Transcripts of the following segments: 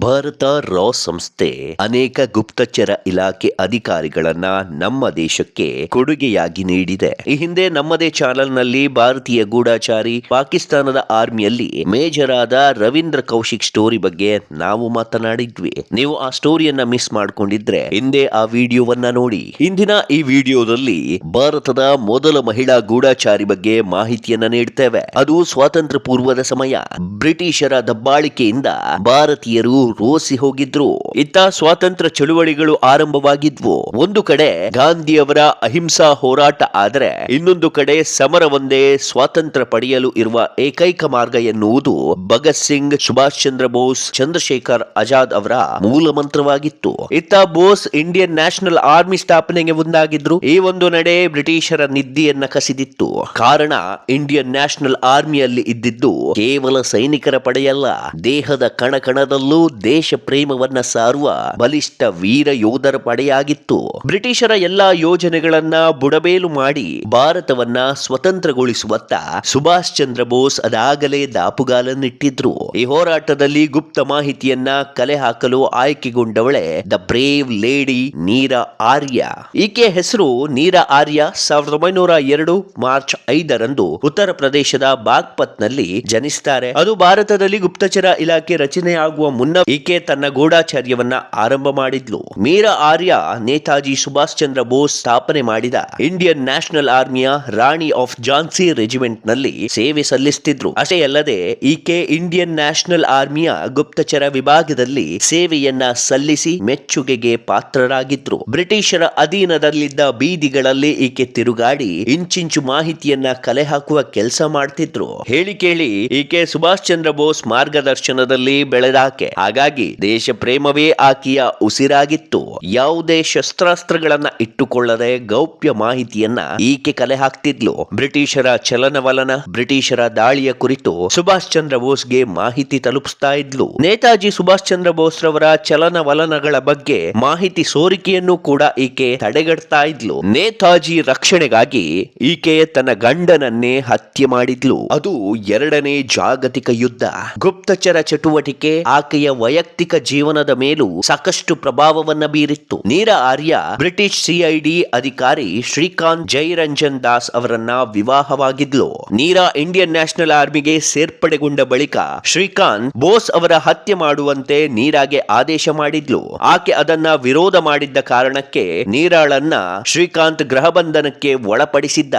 ಭಾರತ ರಾ ಸಂಸ್ಥೆ ಅನೇಕ ಗುಪ್ತಚರ ಇಲಾಖೆ ಅಧಿಕಾರಿಗಳನ್ನ ನಮ್ಮ ದೇಶಕ್ಕೆ ಕೊಡುಗೆಯಾಗಿ ನೀಡಿದೆ. ಈ ಹಿಂದೆ ನಮ್ಮದೇ ಚಾನೆಲ್ನಲ್ಲಿ ಭಾರತೀಯ ಗೂಢಚಾರಿ ಪಾಕಿಸ್ತಾನದ ಆರ್ಮಿಯಲ್ಲಿ ಮೇಜರ್ ಆದ ರವೀಂದ್ರ ಕೌಶಿಕ್ ಸ್ಟೋರಿ ಬಗ್ಗೆ ನಾವು ಮಾತನಾಡಿದ್ವಿ. ನೀವು ಆ ಸ್ಟೋರಿಯನ್ನ ಮಿಸ್ ಮಾಡ್ಕೊಂಡಿದ್ರೆ ಹಿಂದೆ ಆ ವಿಡಿಯೋವನ್ನ ನೋಡಿ. ಇಂದಿನ ಈ ವಿಡಿಯೋದಲ್ಲಿ ಭಾರತದ ಮೊದಲ ಮಹಿಳಾ ಗೂಢಚಾರಿ ಬಗ್ಗೆ ಮಾಹಿತಿಯನ್ನ ನೀಡ್ತೇವೆ. ಅದು ಸ್ವಾತಂತ್ರ್ಯ ಪೂರ್ವದ ಸಮಯ. ಬ್ರಿಟಿಷರ ದಬ್ಬಾಳಿಕೆಯಿಂದ ಭಾರತೀಯರು ರೋಸಿ ಹೋಗಿದ್ರು. ಇತ್ತ ಸ್ವಾತಂತ್ರ್ಯ ಚಳುವಳಿಗಳು ಆರಂಭವಾಗಿದ್ವು. ಒಂದು ಕಡೆ ಗಾಂಧಿಯವರ ಅಹಿಂಸಾ ಹೋರಾಟ ಆದರೆ ಇನ್ನೊಂದು ಕಡೆ ಸಮರವೊಂದೇ ಸ್ವಾತಂತ್ರ್ಯ ಪಡೆಯಲು ಇರುವ ಏಕೈಕ ಮಾರ್ಗ ಎನ್ನುವುದು ಭಗತ್ ಸಿಂಗ್, ಸುಭಾಷ್ ಚಂದ್ರ ಬೋಸ್, ಚಂದ್ರಶೇಖರ್ ಆಜಾದ್ ಅವರ ಮೂಲ ಮಂತ್ರವಾಗಿತ್ತು. ಇತ್ತ ಬೋಸ್ ಇಂಡಿಯನ್ ನ್ಯಾಷನಲ್ ಆರ್ಮಿ ಸ್ಥಾಪನೆಗೆ ಮುಂದಾಗಿದ್ರು. ಈ ಒಂದು ನಡೆ ಬ್ರಿಟಿಷರ ನಿದ್ದೆಯನ್ನ ಕಸಿದಿತ್ತು. ಕಾರಣ ಇಂಡಿಯನ್ ನ್ಯಾಷನಲ್ ಆರ್ಮಿಯಲ್ಲಿ ಇದ್ದಿದ್ದು ಕೇವಲ ಸೈನಿಕರ ಪಡೆಯಲ್ಲ, ದೇಹದ ಕಣಕಣದಲ್ಲೂ ದೇಶ ಪ್ರೇಮವನ್ನ ಸಾರುವ ಬಲಿಷ್ಠ ವೀರ ಯೋಧರ ಪಡೆಯಾಗಿತ್ತು. ಬ್ರಿಟಿಷರ ಎಲ್ಲಾ ಯೋಜನೆಗಳನ್ನ ಬುಡಬೇಲು ಮಾಡಿ ಭಾರತವನ್ನ ಸ್ವತಂತ್ರಗೊಳಿಸುವತ್ತ ಸುಭಾಷ್ ಚಂದ್ರ ಬೋಸ್ ಅದಾಗಲೇ ದಾಪುಗಾಲನ್ನಿಟ್ಟಿದ್ರು. ಈ ಹೋರಾಟದಲ್ಲಿ ಗುಪ್ತ ಮಾಹಿತಿಯನ್ನ ಕಲೆ ಹಾಕಲು ಆಯ್ಕೆಗೊಂಡವಳೆ ದ ಬ್ರೇವ್ ಲೇಡಿ ನೀರಾ ಆರ್ಯ. ಈಕೆ ಹೆಸರು ನೀರಾ ಆರ್ಯ. 1902 ಮಾರ್ಚ್ 5ರಂದು ಉತ್ತರ ಪ್ರದೇಶದ ಬಾಗ್ಪತ್ ನಲ್ಲಿ ಜನಿಸ್ತಾರೆ. ಅದು ಭಾರತದಲ್ಲಿ ಗುಪ್ತಚರ ಇಲಾಖೆ ರಚನೆಯಾಗುವ ಮುನ್ನ ಈಕೆ ತನ್ನ ಗೂಢಾಚಾರ್ಯವನ್ನ ಆರಂಭ ಮಾಡಿದ್ಲು. ಮೀರಾ ಆರ್ಯ ನೇತಾಜಿ ಸುಭಾಷ್ ಚಂದ್ರ ಬೋಸ್ ಸ್ಥಾಪನೆ ಮಾಡಿದ ಇಂಡಿಯನ್ ನ್ಯಾಷನಲ್ ಆರ್ಮಿಯ ರಾಣಿ ಆಫ್ ಝಾನ್ಸಿ ರೆಜಿಮೆಂಟ್ ನಲ್ಲಿ ಸೇವೆ ಸಲ್ಲಿಸುತ್ತಿದ್ರು. ಅಷ್ಟೇ ಅಲ್ಲದೆ ಈಕೆ ಇಂಡಿಯನ್ ನ್ಯಾಷನಲ್ ಆರ್ಮಿಯ ಗುಪ್ತಚರ ವಿಭಾಗದಲ್ಲಿ ಸೇವೆಯನ್ನ ಸಲ್ಲಿಸಿ ಮೆಚ್ಚುಗೆಗೆ ಪಾತ್ರರಾಗಿದ್ರು. ಬ್ರಿಟಿಷರ ಅಧೀನದಲ್ಲಿದ್ದ ಬೀದಿಗಳಲ್ಲಿ ಈಕೆ ತಿರುಗಾಡಿ ಇಂಚಿಂಚು ಮಾಹಿತಿಯನ್ನ ಕಲೆ ಹಾಕುವ ಕೆಲಸ ಮಾಡ್ತಿದ್ರು. ಹೇಳಿ ಕೇಳಿ ಈಕೆ ಸುಭಾಷ್ ಚಂದ್ರ ಬೋಸ್ ಮಾರ್ಗದರ್ಶನದಲ್ಲಿ ಬೆಳೆದಾಕೆ. ಹಾಗಾಗಿ ದೇಶ ಪ್ರೇಮವೇ ಆಕೆಯ ಉಸಿರಾಗಿತ್ತು. ಯಾವುದೇ ಶಸ್ತ್ರಾಸ್ತ್ರಗಳನ್ನ ಇಟ್ಟುಕೊಳ್ಳದೆ ಗೌಪ್ಯ ಮಾಹಿತಿಯನ್ನ ಈಕೆ ಕಲೆ ಹಾಕ್ತಿದ್ಲು. ಬ್ರಿಟಿಷರ ಚಲನವಲನ, ಬ್ರಿಟಿಷರ ದಾಳಿಯ ಕುರಿತು ಸುಭಾಷ್ ಚಂದ್ರ ಬೋಸ್ಗೆ ಮಾಹಿತಿ ತಲುಪಿಸ್ತಾ ಇದ್ಲು. ನೇತಾಜಿ ಸುಭಾಷ್ ಚಂದ್ರ ಬೋಸ್ ರವರ ಚಲನವಲನಗಳ ಬಗ್ಗೆ ಮಾಹಿತಿ ಸೋರಿಕೆಯನ್ನು ಕೂಡ ಈಕೆ ತಡೆಗಟ್ತಾ ಇದ್ಲು. ನೇತಾಜಿ ರಕ್ಷಣೆಗಾಗಿ ಈಕೆ ತನ್ನ ಗಂಡನನ್ನೇ ಹತ್ಯೆ ಮಾಡಿದ್ಲು. ಅದು ಎರಡನೇ ಜಾಗತಿಕ ಯುದ್ಧ. ಗುಪ್ತಚರ ಚಟುವಟಿಕೆ ಆಕೆಯ ವೈಯಕ್ತಿಕ ಜೀವನದ ಮೇಲೂ ಸಾಕಷ್ಟು ಪ್ರಭಾವವನ್ನ ಬೀರಿತ್ತು. ನೀರಾ ಆರ್ಯ ಬ್ರಿಟಿಷ್ ಸಿಐಡಿ ಅಧಿಕಾರಿ ಶ್ರೀಕಾಂತ್ ಜೈರಂಜನ್ ದಾಸ್ ಅವರನ್ನ ವಿವಾಹವಾಗಿದ್ಲು. ನೀರಾ ಇಂಡಿಯನ್ ನ್ಯಾಷನಲ್ ಆರ್ಮಿಗೆ ಸೇರ್ಪಡೆಗೊಂಡ ಬಳಿಕ ಶ್ರೀಕಾಂತ್ ಬೋಸ್ ಅವರ ಹತ್ಯೆ ಮಾಡುವಂತೆ ನೀರಾಗೆ ಆದೇಶ ಮಾಡಿದ್ಲು. ಆಕೆ ಅದನ್ನ ವಿರೋಧ ಮಾಡಿದ್ದ ಕಾರಣಕ್ಕೆ ನೀರಾಳನ್ನ ಶ್ರೀಕಾಂತ್ ಗೃಹಬಂಧನಕ್ಕೆ ಒಳಪಡಿಸಿದ್ದ.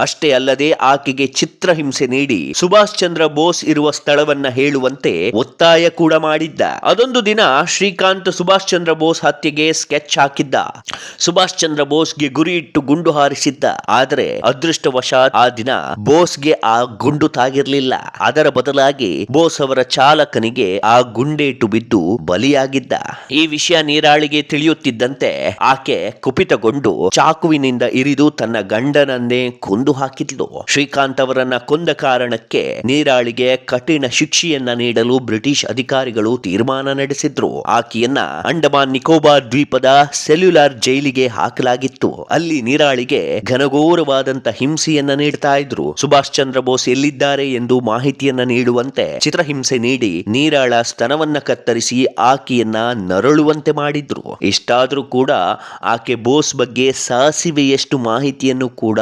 ಅಷ್ಟೇ ಅಲ್ಲದೆ ಆಕೆಗೆ ಚಿತ್ರಹಿಂಸೆ ನೀಡಿ ಸುಭಾಷ್ ಚಂದ್ರ ಬೋಸ್ ಇರುವ ಸ್ಥಳವನ್ನ ಹೇಳುವಂತೆ ಒತ್ತಾಯ ಕೂಡ ಮಾಡಿದ್ದ. ಅದೊಂದು ದಿನ ಶ್ರೀಕಾಂತ್ ಸುಭಾಷ್ ಚಂದ್ರ ಬೋಸ್ ಹತ್ಯೆಗೆ ಸ್ಕೆಚ್ ಹಾಕಿದ್ದ. ಸುಭಾಷ್ ಚಂದ್ರ ಬೋಸ್ಗೆ ಗುರಿ ಇಟ್ಟು ಗುಂಡು ಹಾರಿಸಿದ್ದ. ಆದರೆ ಅದೃಷ್ಟವಶಾತ್ ಆ ದಿನ ಬೋಸ್ಗೆ ಆ ಗುಂಡು ತಾಗಿರ್ಲಿಲ್ಲ. ಅದರ ಬದಲಾಗಿ ಬೋಸ್ ಅವರ ಚಾಲಕನಿಗೆ ಆ ಗುಂಡೇಟು ಬಿದ್ದು ಬಲಿಯಾಗಿದ್ದ. ಈ ವಿಷಯ ನೀರಾಳಿಗೆ ತಿಳಿಯುತ್ತಿದ್ದಂತೆ ಆಕೆ ಕುಪಿತಗೊಂಡು ಚಾಕುವಿನಿಂದ ಇರಿದು ತನ್ನ ಗಂಡನನ್ನೇ ಕೊಂದು ಹಾಕಿದ್ಲು. ಶ್ರೀಕಾಂತ್ ಅವರನ್ನ ಕೊಂದ ಕಾರಣಕ್ಕೆ ನೀರಾಳಿಗೆ ಕಠಿಣ ಶಿಕ್ಷೆಯನ್ನ ನೀಡಲು ಬ್ರಿಟಿಷ್ ಅಧಿಕಾರಿಗಳು ತೀರ್ಮಾನ ನಡೆಸಿದ್ರು. ಆಕೆಯನ್ನ ಅಂಡಮಾನ್ ನಿಕೋಬಾರ್ ದ್ವೀಪದ ಸೆಲ್ಯುಲಾರ್ ಜೈಲಿಗೆ ಹಾಕಲಾಗಿತ್ತು. ಅಲ್ಲಿ ನೀರಾಳಿಗೆ ಘನಘೋರವಾದಂತ ಹಿಂಸೆಯನ್ನ ನೀಡ್ತಾ ಇದ್ರು. ಸುಭಾಷ್ ಚಂದ್ರ ಬೋಸ್ ಎಲ್ಲಿದ್ದಾರೆ ಎಂದು ಮಾಹಿತಿಯನ್ನ ನೀಡುವಂತೆ ಚಿತ್ರಹಿಂಸೆ ನೀಡಿ ನೀರಾಳ ಸ್ತನವನ್ನ ಕತ್ತರಿಸಿ ಆಕೆಯನ್ನ ನರಳುವಂತೆ ಮಾಡಿದ್ರು. ಇಷ್ಟಾದ್ರೂ ಕೂಡ ಆಕೆ ಬೋಸ್ ಬಗ್ಗೆ ಸಾಸಿವೆಯಷ್ಟು ಮಾಹಿತಿಯನ್ನು ಕೂಡ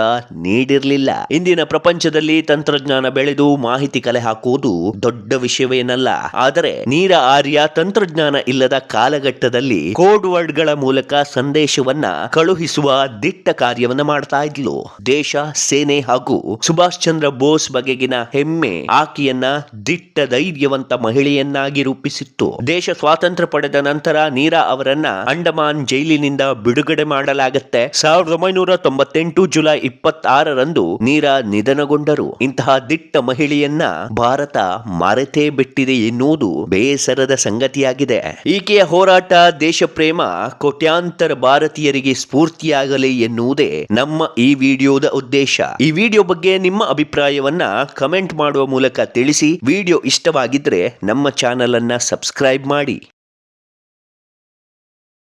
ನೀಡಿರಲಿಲ್ಲ. ಇಂದಿನ ಪ್ರಪಂಚದಲ್ಲಿ ತಂತ್ರಜ್ಞಾನ ಬೆಳೆದು ಮಾಹಿತಿ ಕಲೆ ಹಾಕುವುದು ದೊಡ್ಡ ವಿಷಯವೇನಲ್ಲ. ಆದರೆ ನೀರಾ ಆರ್ಯ ತಂತ್ರಜ್ಞಾನ ಇಲ್ಲದ ಕಾಲಘಟ್ಟದಲ್ಲಿ ಕೋಡ್ ವರ್ಡ್ ಗಳ ಮೂಲಕ ಸಂದೇಶವನ್ನ ಕಳುಹಿಸುವ ದಿಟ್ಟ ಕಾರ್ಯವನ್ನ ಮಾಡ್ತಾ ಇದ್ಲು. ದೇಶ, ಸೇನೆ ಹಾಗೂ ಸುಭಾಷ್ ಚಂದ್ರ ಬೋಸ್ ಬಗೆಗಿನ ಹೆಮ್ಮೆ ಆಕೆಯನ್ನ ದಿಟ್ಟ ಧೈರ್ಯವಂತ ಮಹಿಳೆಯನ್ನಾಗಿ ರೂಪಿಸಿತ್ತು. ದೇಶ ಸ್ವಾತಂತ್ರ್ಯ ಪಡೆದ ನಂತರ ನೀರಾ ಅವರನ್ನ ಅಂಡಮಾನ್ ಜೈಲಿನಿಂದ ಬಿಡುಗಡೆ ಮಾಡಲಾಗುತ್ತೆ. 1998 ಜುಲೈ 26ರಂದು ನೀರಾ ನಿಧನಗೊಂಡರು. ಇಂತಹ ದಿಟ್ಟ ಮಹಿಳೆಯನ್ನ ಭಾರತ ಮರೆತೇ ಬಿಟ್ಟಿದೆ ಎನ್ನುವುದು ಬೇಸರದ ಸಂಗತಿಯಾಗಿದೆ. ಈಕೆಯ ಹೋರಾಟ, ದೇಶ ಪ್ರೇಮ ಕೋಟ್ಯಾಂತರ ಭಾರತೀಯರಿಗೆ ಸ್ಫೂರ್ತಿಯಾಗಲಿ ಎನ್ನುವುದೇ ನಮ್ಮ ಈ ವಿಡಿಯೋದ ಉದ್ದೇಶ. ಈ ವಿಡಿಯೋ ಬಗ್ಗೆ ನಿಮ್ಮ ಅಭಿಪ್ರಾಯವನ್ನ ಕಮೆಂಟ್ ಮಾಡುವ ಮೂಲಕ ತಿಳಿಸಿ. ವಿಡಿಯೋ ಇಷ್ಟವಾಗಿದ್ರೆ ನಮ್ಮ ಚಾನೆಲ್ ಅನ್ನ ಸಬ್ಸ್ಕ್ರೈಬ್ ಮಾಡಿ.